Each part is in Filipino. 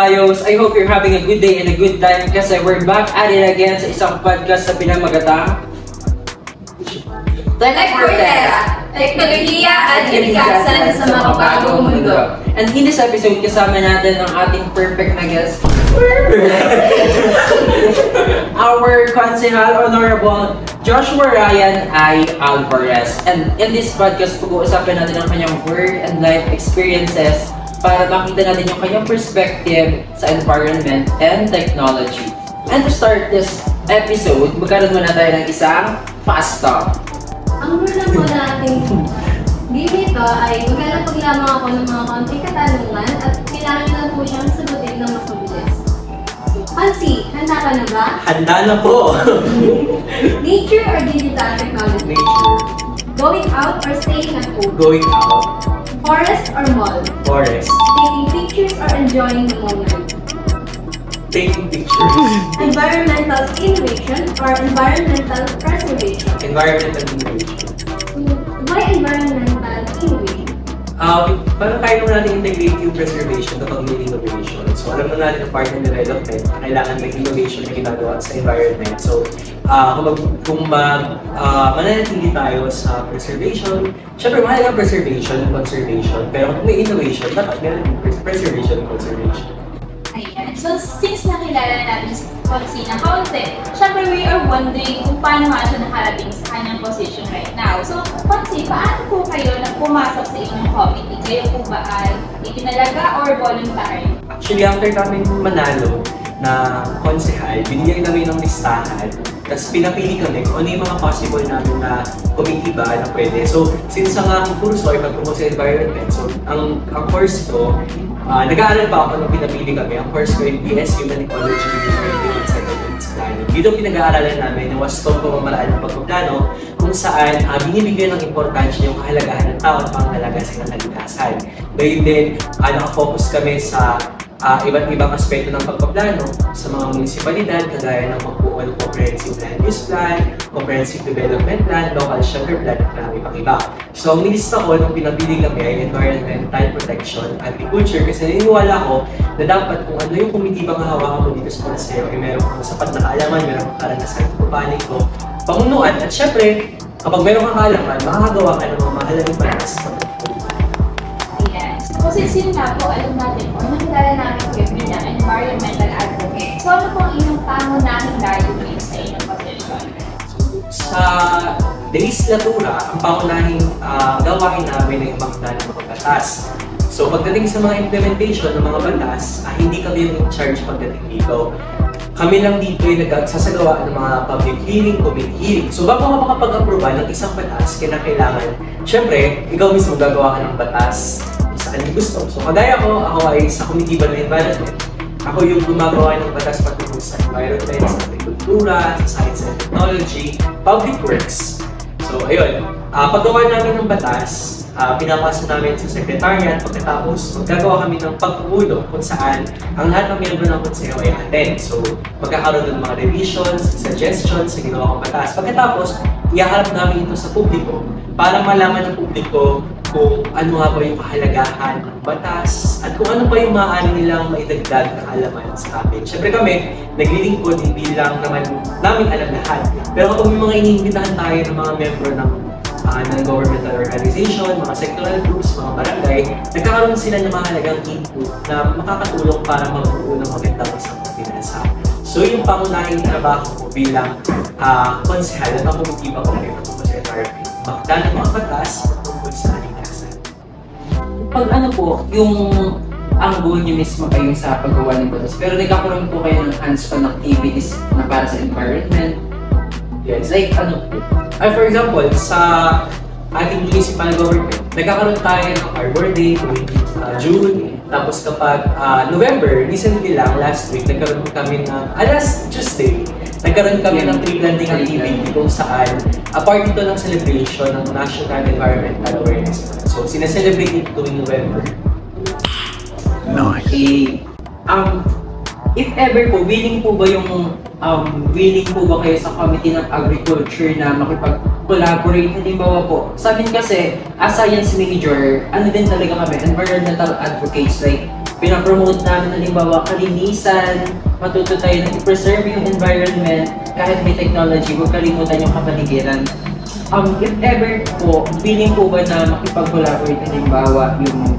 Kabayos, I hope you're having a good day and a good time kasi we're back at it again sa isang podcast sa pinamagatang Tech for Tera, teknolohiya at kalikasan sa mga bagong mundo. And in this episode, kasama natin ang ating perfect na guest. Our Konsehal Honorable Joshua Ryan I. Alvarez. And in this podcast, pag-uusapan natin ang kanyang work and life experiences para makita natin yung kanyang perspective sa environment and technology. And to start this episode, magkaroon muna tayo ng isang fast talk. Ang muna po nating game ito ay maglalapag lamang ako ng mga konting katanungan at kailangan lang po siyang sagutin ng mas mabilis. Fancy, handa ka na ba? Handa na po! Nature or digital technology? Nature. Going out or staying at home? Going out. Forest or mall? Forest. Taking pictures or enjoying the moment? Taking pictures. Environmental innovation or environmental preservation? Environmental innovation. Why environmental innovation? Parang kaya naman natin integrate yung preservation kapag may innovation. So alam na natin ang part ng development, kailangan may innovation na ginagawa sa environment. So kung mananatili tayo sa preservation, syempre mahalaga preservation and conservation, pero kung may innovation, dapat meron yung preservation and conservation. Ayan. So, since nakilala na natin si Fonzie ng kaunti, syempre we are wondering kung paano nga siya nakarating sa kanyang position right now. So, Fonzie, paano po kayo na pumasok sa inyong committee? Kayo po ba ay itinalaga or voluntary? Actually, after namin manalo na konsehal, binigyan kami ng listahan. Tapos pinapili kami kung ano yung mga possible namin na committee ba na pwede. So, since ang kurso ay pag-promote sa environment, so ang course ko, nag-aaral pa ako nung pinapili kami. Ang course ko ay BS Human Ecology and Settlements Planning. Dito pinag-aaralan namin na wastong pamamaraan ng pagpaplano kung saan binibigyan ng importansya yung kahalagahan ng tao at pangalaga sa kalikasan. Ngayon din, nakafocus kami sa iba't ibang aspeto ng pagpaplano sa mga munisipalidad, kagaya ng pagbuo ng comprehensive land use plan, comprehensive development plan, local shelter plan, at marami pang iba. So, ang nilista ko nung pinapili kami ay environmental protection, agriculture, kasi naniniwala ko na dapat kung ano yung komitibang hahawakan mo dito sa konseo ay meron kang sapat na kaalaman, meron kang karanasan sa panig ko, pamunuan, at syempre, kapag meron kang kaalaman, makakagawa ka ng mga mahalagang batas. So, since yun nga po, alam natin po, nakilala namin kayo bilang environmental advocate. So, ano po ang inyong pangunahing layunin sa inyong position? Sa legislatura, ang pangunahing gawain namin ay umakda ng mga batas. So, pagdating sa mga implementation ng mga batas, hindi kami yung in charge pagdating dito. Kami lang dito ay nagsasagawa ng mga public hearing, committee hearing. So, bago ka makapag-aproba ng isang batas, kailangan, syempre, ikaw mismo gagawa ka ng batas saan yung gusto. So, kagaya ko, ako ay sa Committee on Environment. Ako yung gumagawa ng batas patungkol sa environment, sa agrikultura, sa science and technology, public works. So, ayun. Paggawa namin ng batas, pinapasa namin sa secretariat. Pagkatapos, maggagawa kami ng pagpupulo kung saan ang lahat ng miyembro ng konseho ay attend. So, magkakaroon ng mga revisions, suggestions sa ginawa kong batas. Pagkatapos, ihaharap namin ito sa publiko para malaman ng publiko kung ano nga ba yung kahalagahan ng batas at kung ano pa yung maaari nilang maidagdag na kaalaman sa amin. Siyempre kami, naglilingkod, hindi lang naman namin alam lahat. Pero kung may mga iniimbitahan tayo ng mga membro ng non-governmental organization, mga sectoral groups, mga barangay, nagkakaroon sila ng mahalagang input na makakatulong para magbuo ng magandang isang pagpinansa. So yung pangunahing trabaho ko bilang konsehal at ang komitiba ko ngayon tungkol sa environment, makita ng mga batas tungkol sa kalikasan. Pag ano po, yung ang goal niyo mismo ay yung sa paggawa ng batas, pero nagkakaroon po kayo ng hands-on activities na para sa environment. Yes. Like ano po? For example, sa ating municipal government, nagkakaroon tayo ng Arbor Day tuwing June. Tapos kapag November, recently lang, last week, nagkaroon kami ng, last Tuesday, nagkaroon kami ng tree planting activity kung saan part ito ng celebration ng National Environmental Awareness. So, sinaselebrate ito tuwing November. Okay. If ever po, willing po ba kayo sa Committee ng Agriculture na makipag-collaborate? Halimbawa po, sa amin kasi, as science major, ano din talaga kami, environmental advocates, like, pinapromote namin halimbawa kalinisan, matuto tayo na i-preserve yung environment kahit may technology, huwag kalimutan yung kapaligiran. If ever po, feeling po ba na makipag-collaborate halimbawa yung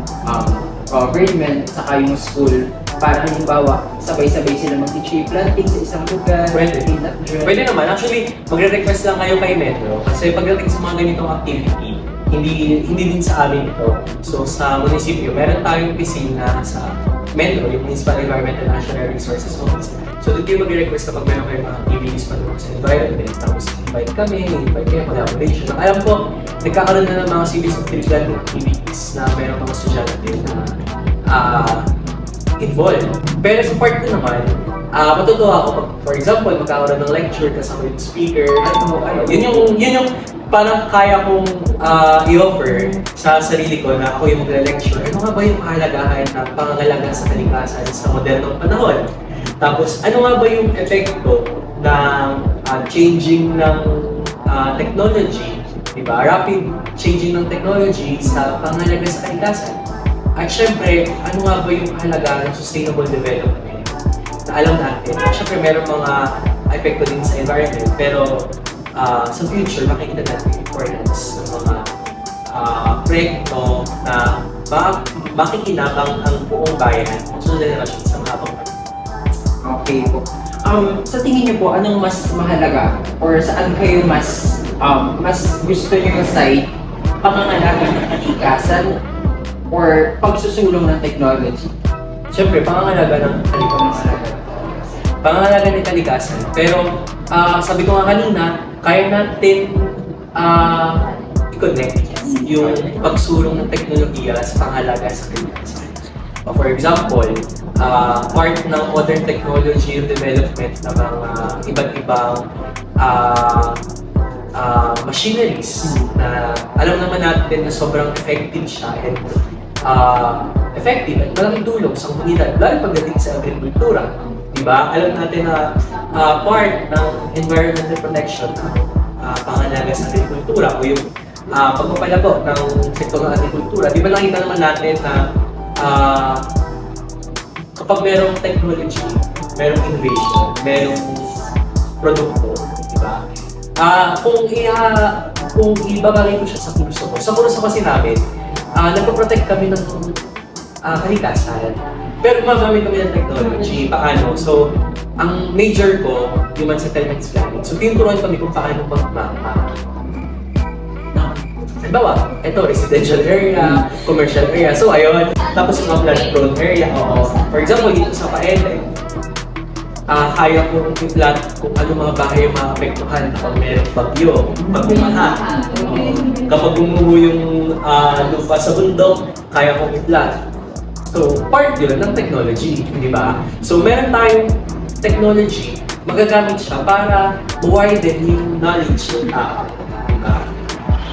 government saka yung school para halimbawa sabay-sabay sila mag-tree planting sa isang lugar? Pwede naman. Actually, magre-request lang kayo kay Metro kasi pagdating sa mga ganitong activity, hindi din sa amin ito. So sa munisipyo, meron tayong pisina sa Metro, yung Municipal Environment and National Resources Office. So doon kayo mag-request kapag meron kayong mga activities patungkol sa environment. Tapos invite kayo, collaboration. Alam ko, nagkakaroon na ng mga series of tree planting activities na meron mga estudyante na involved. Pero sa part ko naman, matutuwa ako pag, for example, magkakaroon ng lecture kasama yung speaker. Yun yung parang kaya kong i-offer sa sarili ko na ako yung magre-lecture. Ano nga ba yung kahalagahan ng pangangalaga sa kalikasan sa modernong panahon? Tapos, ano nga ba yung epekto ng changing ng technology, diba? Rapid changing ng technology sa pangangalaga sa kalikasan? At syempre, ano nga ba yung kahalagahan ng sustainable development na alam natin? Syempre, meron mga epekto din sa environment, pero sa future, makikita natin yung importance ng mga proyekto na makikinabang ang buong bayan at sunod na relasyon sa mga pagpapalala. Okay po. Sa tingin niyo po, anong mas mahalaga? Or saan kayo mas gusto niyo side? Pangangalaga ng kalikasan or pagsusulong ng technology? Siyempre, pangangalaga ng kalikasan. Pero, sabi ko nga kanina, kaya natin i-connect yung pagsulong ng teknolohiya sa pangalaga sa kalikasan. For example, part ng modern technology yung development ng mga iba't ibang machineries na alam naman natin na sobrang effective siya and effective at malaking tulong sa komunidad, lalo pagdating sa agrikultura. Diba? Alam natin na part ng environmental protection pangalaga sa agrikultura o yung pagpapalago ng sektor ng agrikultura. Diba nakita naman natin na kapag merong technology, merong innovation, merong produkto, diba? Kung ibabagay ko siya sa kurso kasi namin, nagpo-protect kami ng kalikasan. Pero magamit kami ng technology, paano? So, ang major ko, human settlements planning. So, tinuturuan kami kung paano halimbawa, ito, residential area, commercial area. So, ayun. Tapos yung mga flood-prone area. For example, dito sa Paete, kaya kong i-plot kung ano mga bahay yung maapektuhan kapag mayroong bagyo, pag bumaha. Kapag gumuho yung lupa sa bundok, kaya kong i-plot. So, part yun ng technology, di ba? So, meron tayong technology, magagamit siya para widen yung knowledge ng tao.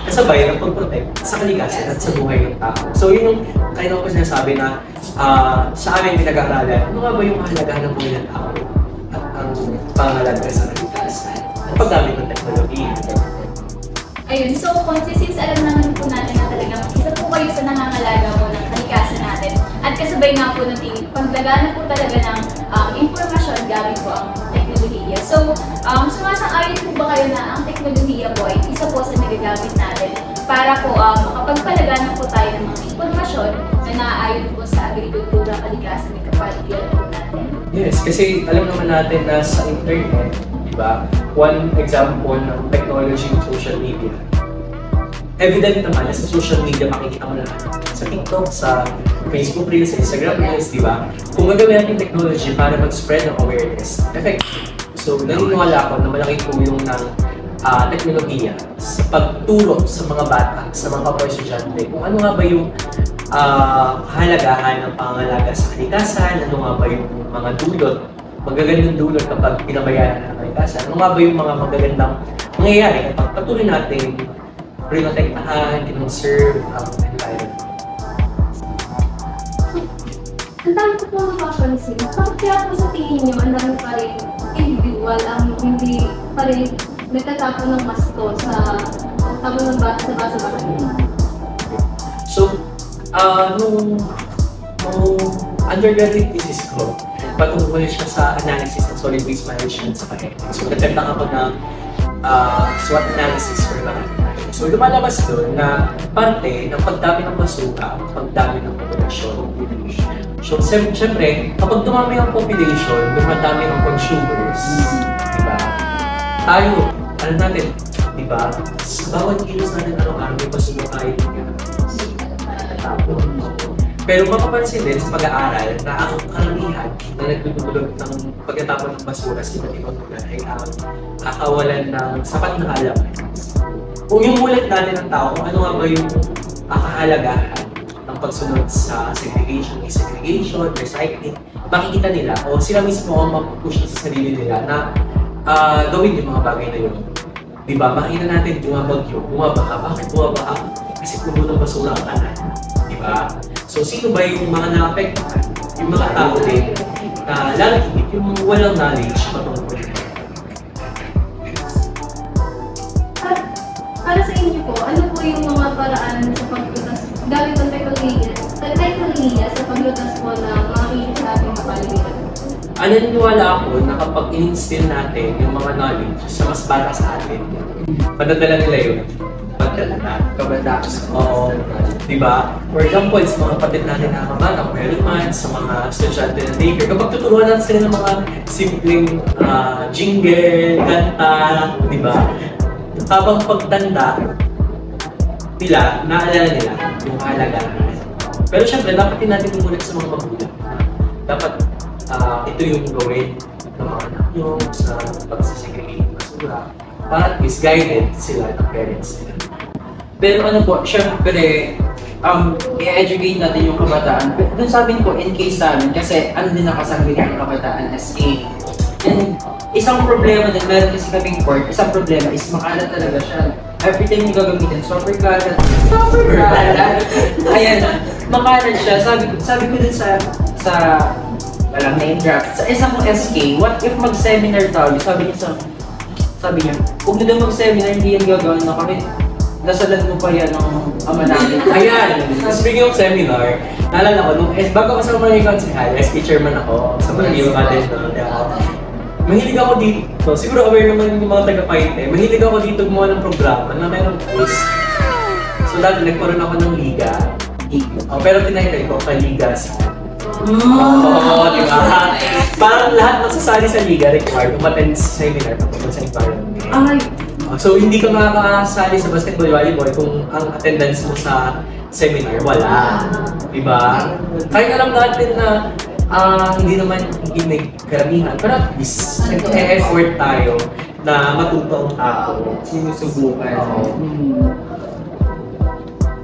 Kasabay ng pag-protect sa kalikasan at sa buhay ng tao. So, yun yung kind of sinasabi na sa amin pinag-aaralan, ano nga ba yung kahalagahan ng buhay ng tao at ang pangalaga sa kalikasan at paggamit ng technology. Ayun, so since alam naman po natin na talagang isa po kayo sa nangangalaga po ng kalikasan natin at kasabay nga po natin paglagana po talaga ng impormasyon gamit po ang teknolohiya. So, sumasang-ayon po ba kayo na ang teknolohiya po ay isa po sa nagagamit natin para po makapagpalagana po tayo ng mga impormasyon na naaayon po sa agrikultura, kalikasan at kapaligiran po natin? Yes, kasi alam naman natin na sa internet, diba? One example ng technology ng social media. Evident naman na sa social media makikita mo lahat. Sa TikTok, sa Facebook Reels, sa Instagram Reels, diba? Kung gagawin natin technology para mag-spread ng awareness, effective. So, naniniwala ako na malaking tulong ng teknolohiya sa pagturo sa mga bata, sa mga kapwa-estudyante, kung ano nga ba yung kahalagahan ng pangangalaga sa kalikasan, ano nga ba yung mga dulot, magagandang dulot kapag pinabayaan ng kalikasan, ano nga ba yung mga magagandang mangyayari kapag patuloy natin pinotektahan, kinonserve ang environment. Ang dami ko po napapansin. Bakit kaya po sa tingin nyo, ang dami pa rin individual ang hindi pa rin nagtatapon ng masto sa tapon ng basa sa bahay? So, nung undergraduate thesis ko, patungkol siya sa analysis ng solid waste management sa ethics. So, nag-attempt ako ng SWOT analysis for mga. So, lumalabas doon na parte ng pagdami ng basura, pagdami ng populasyon. So, siyempre, kapag dumami ang population, dumadami ang consumers, diba? Tayo, ano natin, diba? Sa bawat kilos natin araw-araw, may basura tayo niya. Pero mapapansin din sa pag-aaral na ang karamihan na nagdudulog ng pagkatapon ng basura sa iba't ibang lugar ay ang kakawalan ng sapat na kaalaman. Kung yung mulat natin ng tao, ano nga ba yung kahalagahan ng pagsunod sa segregation, recycling, makikita nila o sila mismo ang mapupush sa sarili nila na gawin yung mga bagay na yun. Diba? Makikita natin bumabagyo, bumabaha. Bakit bumabaha? Kasi puno ng basura ang kanan. Diba? So, sino ba yung mga naapektuhan? Yung mga tao din na lalakit yung walang knowledge patungkol. At para sa inyo po, ano po yung mga paraan sa paglutas gamit ng teknolohiya sa paglutas po ng mga issues sa ating kapaligiran? Naniniwala ako na kapag in-instill natin yung mga knowledge sa mas bata sa atin, madadala nila yun. Kabataan. Oo. Diba? For example, sa mga kapatid natin na kabata, meron sa mga estudyante na daycare, kapag tuturuan natin sila ng mga simpleng jingle, kanta, diba? Habang pagtanda nila, naalala nila yung kahalagahan. Pero syempre, dapat din natin tumulat sa mga magulang. Dapat ito yung gawin ng mga anak nyo sa pagsisegregate ng basura para at least guided sila ng parents nila. Pero ano po, syempre, i-educate natin yung kabataan. Doon sabihin po, in case namin, kasi ano din nakasabihin ng kabataan as a. And isang problema din, meron kasi kaming court, isang problema is makalat talaga siya. Every time yung gagamitin, super kalat. Ayan, makalat siya. Sabi ko din sa walang name drop, sa isang kong SK, what if mag-seminar tayo? Sabi niya, huwag na daw mag-seminar, hindi yung gagawin na kami. Nasalan mo pa yan ng ama namin. Ayan! Speaking of seminar, naalala ko, bago ako sa mga konsehal, SK chairman ako sa mga iyo natin. Mahilig ako dito, siguro aware naman yung mga taga-Paite, mahilig ako dito gumawa ng programa na mayroong quiz. So dati nagkaroon ako ng liga. Pero tinaytay ko, Kaliga sa diba? Parang lahat magsasali sa liga required umattend sa seminar patungkol sa environment. So hindi ka makakasali sa basketball, volleyball kung ang attendance mo sa seminar wala. Diba? Kahit alam natin na hindi may karamihan, pero at least nag-e-effort tayo na matuto ang tao. Sinusubukan.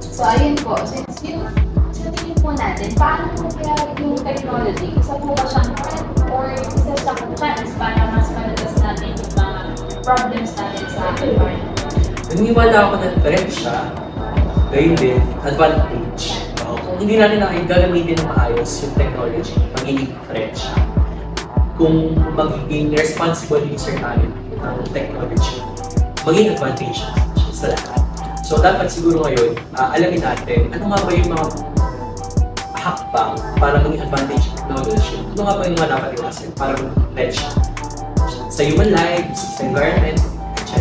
So ayun po, since yung sa tingin po natin, paano po kaya yung technology? Isa po ba siyang threat or isa siyang chance para mas managas natin yung mga problems natin sa environment? Naniniwala ako na threat siya, gayon din, advantage. Kung hindi natin gagamitin ng maayos yung technology, magiging threat siya. Kung magiging responsible user natin ng technology, magiging advantage siya sa lahat. So dapat siguro ngayon, alamin natin ano nga ba yung mga hakbang para maging advantage ng technology. Ano nga ba yung mga dapat iwasan para mag-threat siya sa human lives, sa environment, etc.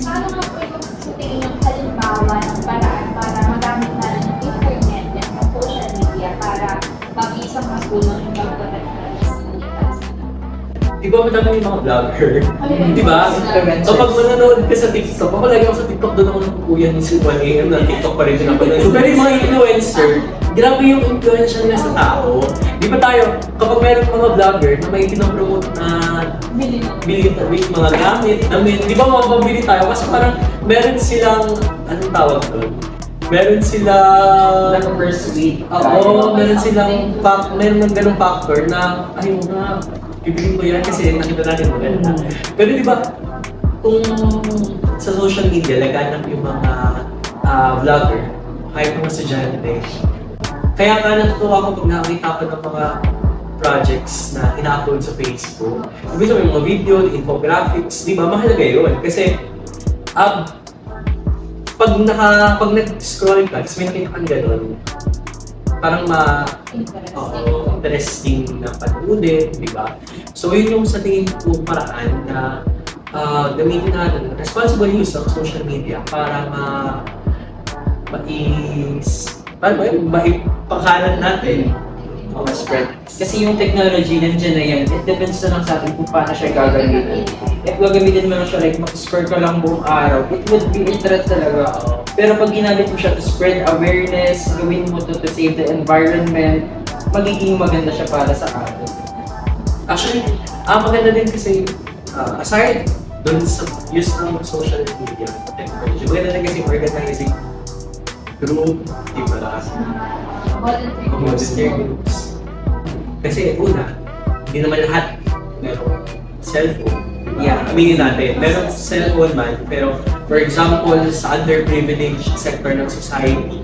Paano nga po yung sa tingin yung halimbawa ng paraan para magamit na rin yung internet at yung social media para mag-isang mas tulong yung pagkakas ng likas? Di ba madami yung mga vlogger? Di ba? Kapag manonood ka sa TikTok, ako lagi ako sa TikTok, doon ako napupuyan yung 1 AM na TikTok pa rin pinapanood. Pero yung mga influencer, grabe yung influensya nila sa tao. Di ba tayo, kapag mayroong mga vlogger na may pinopromote na bili mga gamit, di ba mapabili tayo? Kasi parang meron silang, anong tawag doon? Meron silang... Naka-persuade. Oo, meron silang meron ng ganung factor na, ayun nga, bibili ko yan kasi nakita natin maganda. Pero di ba, kung sa social media, laganap yung mga vlogger, kahit mga estudyante, kaya ka natutuwa ko pag nakakita ko ng mga projects na ina-upload sa Facebook. Ibig sabihin, mga video, infographics, di ba? Mahalaga yun. Kasi, pag nag-scroll ka, tapos may nakita kang gano'n, parang interesting na panoodin, di ba? So yun yung sa tingin ko paraan na gamitin natin responsible use ng social media para maipakalat natin spread. Kasi yung technology nandiyan na yan, it depends na lang sa atin kung paano siya gagamitin. If gagamitin mo lang siya like mag-scroll ka lang buong araw, it would be a threat talaga. Pero pag ginamit mo siya to spread awareness, gawin mo to save the environment, magiging maganda siya para sa atin. Actually, maganda din kasi aside dun sa use ng social media technology, maganda din kasi organizing group, di ba? Volunteer groups. Kasi una, hindi naman lahat meron cellphone. Yeah, aminin natin. Meron cellphone man, pero for example, sa underprivileged sector ng society,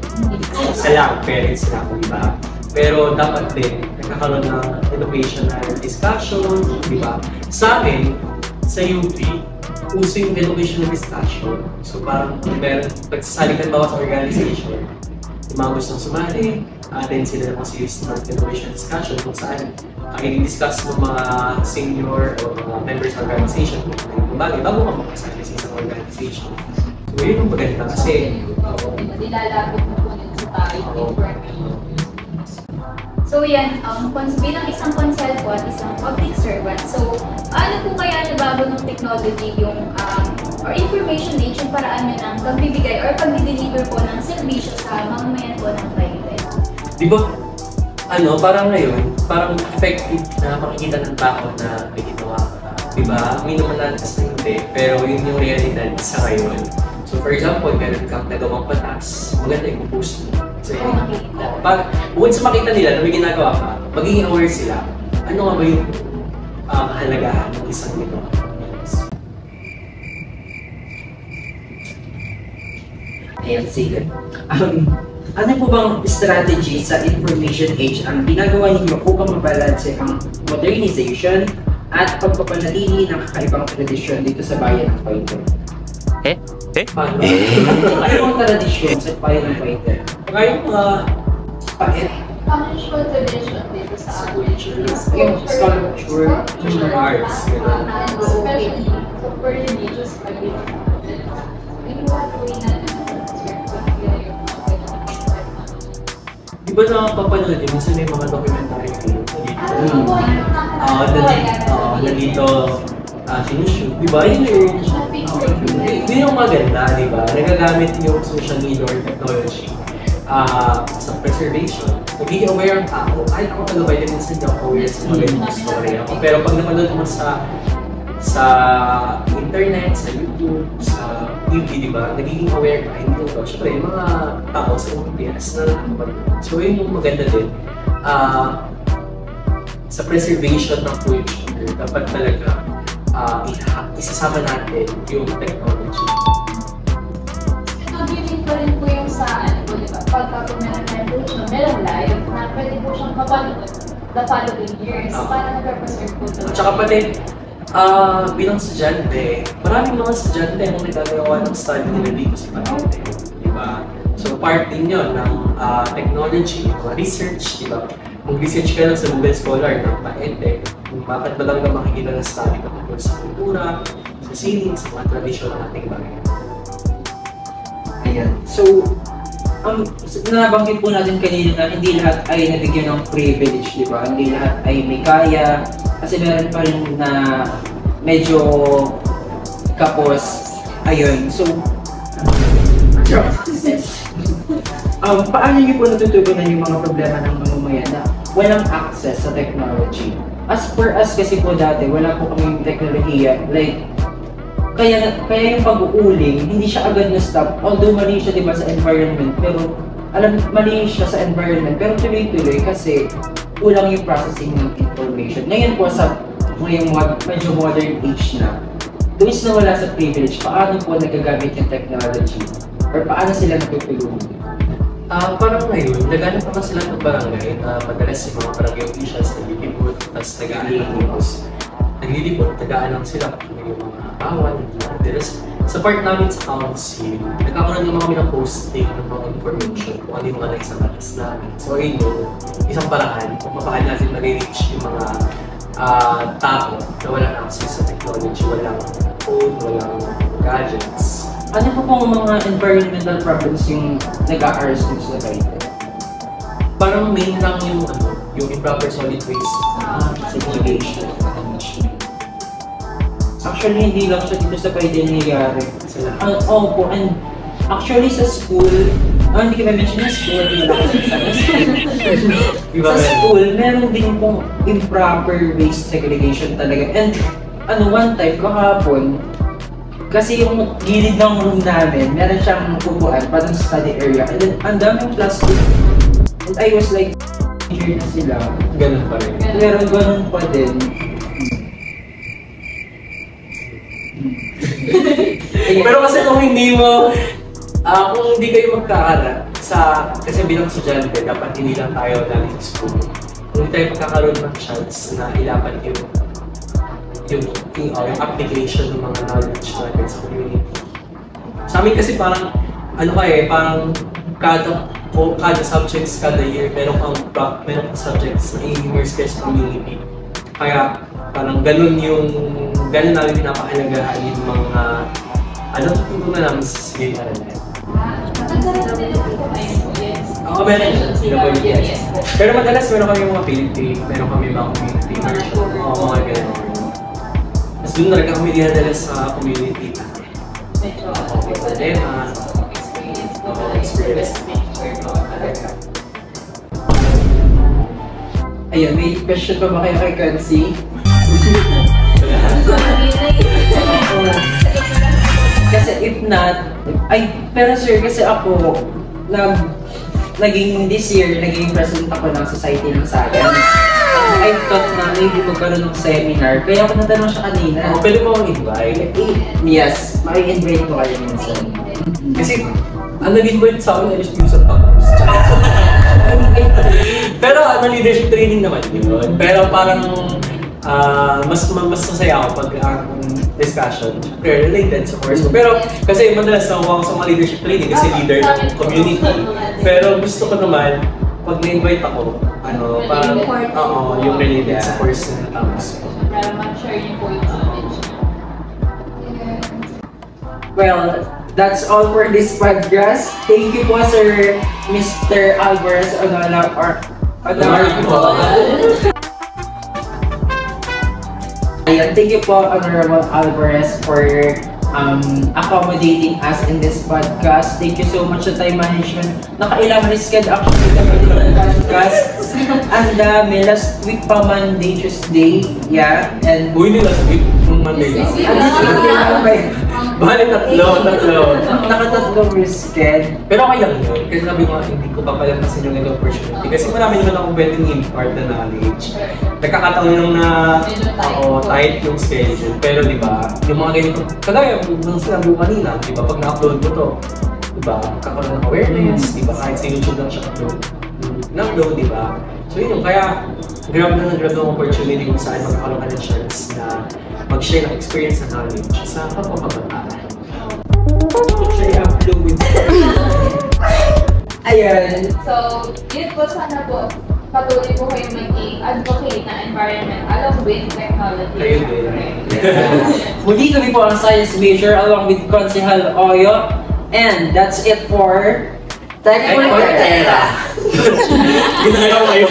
isa lang, parents lang, di ba? Pero dapat din, nagkakaroon ng educational discussion, di ba? Sa amin, sa UP, uso yung educational discussion. So parang meron, pagsasali ka ba sa organization, yung mga gustong sumali, atin sila na kasi start educational discussion kung saan i-discuss ng mga senior o mga members of organization kung bagay bago ka makasali sa isang organization. So yun yung maganda kasi nilalapit mo po nito sa tayo information. So yan, bilang isang consultant, isang public servant, so ano po kaya nabago ng technology yung or information age yung paraan nyo ng pagbibigay or pag-deliver po ng serbisyo sa mamamayan po ng kliyente? Di ba, parang ngayon, parang effective na makikita ng tao na may ginawa ka. Di ba? May naman natas na hindi, pero yun yung realidad sa ngayon. So for example, meron kang nagawang patas, maganda yung post mo. Kasi, bukod sa makita nila na may ginagawa ka, magiging aware sila, ano nga ba yung kahalagahan ng isang ginawa? Ayan, sige. Ano po bang strategy sa information age ang ginagawa ninyo upang mabalanse ang modernization at pagpapanatili ng kakaibang tradisyon dito sa bayan ng Paite? Paano? Ano ang tradisyon sa bayan ng Paite? Kaya yung mga Unusual tradition dito sa atin is Yung sculpture, yung arts, gano'n. especially for religious activities. In what way na Di ba nakapapanood yun? Minsan may mga documentary film nandito sinushoot. Di ba? Yun yung maganda, di ba? Nagagamit yung social media or technology sa preservation. Nagiging aware ang tao. Kahit ako talabay din minsan daw aware sa mga ganitong story ako. Pero pag napanood mo sa internet, sa YouTube, sa TV, di ba? Nagiging aware ka, hindi ito. Siyempre, yung mga tao sa Pilipinas na nakapanood. So, yun yung maganda din. Sa preservation ng culture, dapat talaga isasama natin yung technology. Nag-giving pa rin po yung sa di ba? Pagka po meron meron live na pwede po siyang mapanood the following years. Para nag-represent po ito. At saka pati, bilang estudyante, maraming mga estudyante ang nagagawa ng study nila dito sa Paite, di ba? So part din yun ng technology, mga research, di ba? Mag-research ka lang sa Google Scholar ng Paite, kung bakit ba talaga makikita ng study tungkol sa kultura, sa sining, sa mga tradisyon ng ating bayan. Ayan. So, nabanggit po natin kanina na hindi lahat ay nabigyan ng privilege, di ba? Hindi lahat ay may kaya. Kasi meron pa rin na medyo kapos. Ayun. So, paano niyo po natutugunan yung mga problema ng mamamayan na walang access sa technology? As for us kasi po dati, wala po kaming teknolohiya. Like, kaya yung pag-uuling, hindi siya agad na-stop. Although mali siya, diba, sa environment, pero mali siya sa environment, pero tuloy-tuloy kasi kulang yung processing ng information. Ngayon po sa ngayong medyo modern age na, doon na wala sa privilege, paano po nagagamit yung technology? Or paano sila natutulungan? Parang ngayon, naghanap naman sila ng barangay na madalas yung mga barangay officials na bibigod, tapos nag-aaral ng news. naglilipot, tagaan lang sila kung yung mga bawal, sa part namin sa council, nagkakaroon naman kami ng posting ng mga information kung ano yung mga sa batas namin. So ayun yun, isang paraan kung paano natin ma-reach yung mga tao na walang access sa technology, walang phone, walang gadgets. Ano po pong mga environmental problems yung nag-a-arrest sa Cavite? Parang main lang yung improper solid waste segregation. Actually, hindi lang siya dito sa Cavite nangyayari. Opo, and actually sa school, hindi ka mention yung school, hindi lang kasi sa school, meron din pong improper waste segregation talaga. And one time, kahapon, kasi yung gilid ng room namin, meron siyang upuan, parang study area. And then, ang daming plastic. And I was like, here na sila. Ganun pa rin. Pero ganun pa din. Pero kasi kung hindi kayo magkakalat kasi bilang estudyante, dapat hindi lang tayo dali sa school. Kung hindi tayo magkakaroon ng chance na ilaban yung application ng mga knowledge natin sa community. Sa amin kasi parang, parang kada subjects, kada year, meron kang subjects na i-immerse kayo sa community. Kaya parang ganun namin pinapahalagahan yung mga tutunan namin sa silid-aralan. Nagkaroon din po kayo po, yes. Oo, meron sila po yung yes. Pero madalas meron kami mga field trip, meron kami mga community workshop, mga ganun. Tapos doon na rin kami dinadala sa community. Medyo problema, experience. Ayun, may question pa ba kayo kay Kansi? Kasi if not, pero sir, kasi ako, naging this year, naging president ako ng Society ng Science. I thought na maybe magkaroon ng seminar, kaya ako natanong siya kanina. Pwede mo akong invite? Yes, maki-invite ko kayo minsan. Kasi, ang nag-invite sa akin, I just use ang tapos. Pero leadership training naman yun. Pero parang, mas masaya ako pag ang discussion, related sa course ko. Pero kasi madalas nakuha ko sa mga leadership training kasi leader ng community. Pero gusto ko naman, pag na-invite ako, parang yung related sa course na natapos ko. Para mag-share niyo po yung knowledge. Well, that's all for this podcast. Thank you po, Sir Mr. Alvarez Ayan, thank you po, Honorable Alvarez, for accommodating us in this podcast. Thank you so much sa time management. Nakailang risked actually kami ng podcast. And last week pa Monday, Tuesday, yeah. And Uy, last week, nung Monday lang. Balik tatlo. Nakatatlong risked. Pero okay lang yun. Kasi sabi ko, hindi ko papalagpasin yung opportunity. Kasi marami naman akong pwedeng impart na knowledge. Nagkakataon lang na tight yung schedule. Pero di ba, yung mga ganito, kagaya ng sinabi ko kanina, di ba, pag na-upload mo to, di ba, kakaroon ng awareness, di ba, kahit sa YouTube lang siya na-upload, di ba? So yun yung, kaya grab ng opportunity kung saan magkakaroon ka ng chance na mag-share ng experience na knowledge sa kapapabata. upload. Ayan. So, yun po, sana po patuloy po kayo maging advocate na environment along with technology. Ayun din. Muli kami po ang science major along with Consihal Oyo. And that's it for Tech Portera. Ginagawa kayo.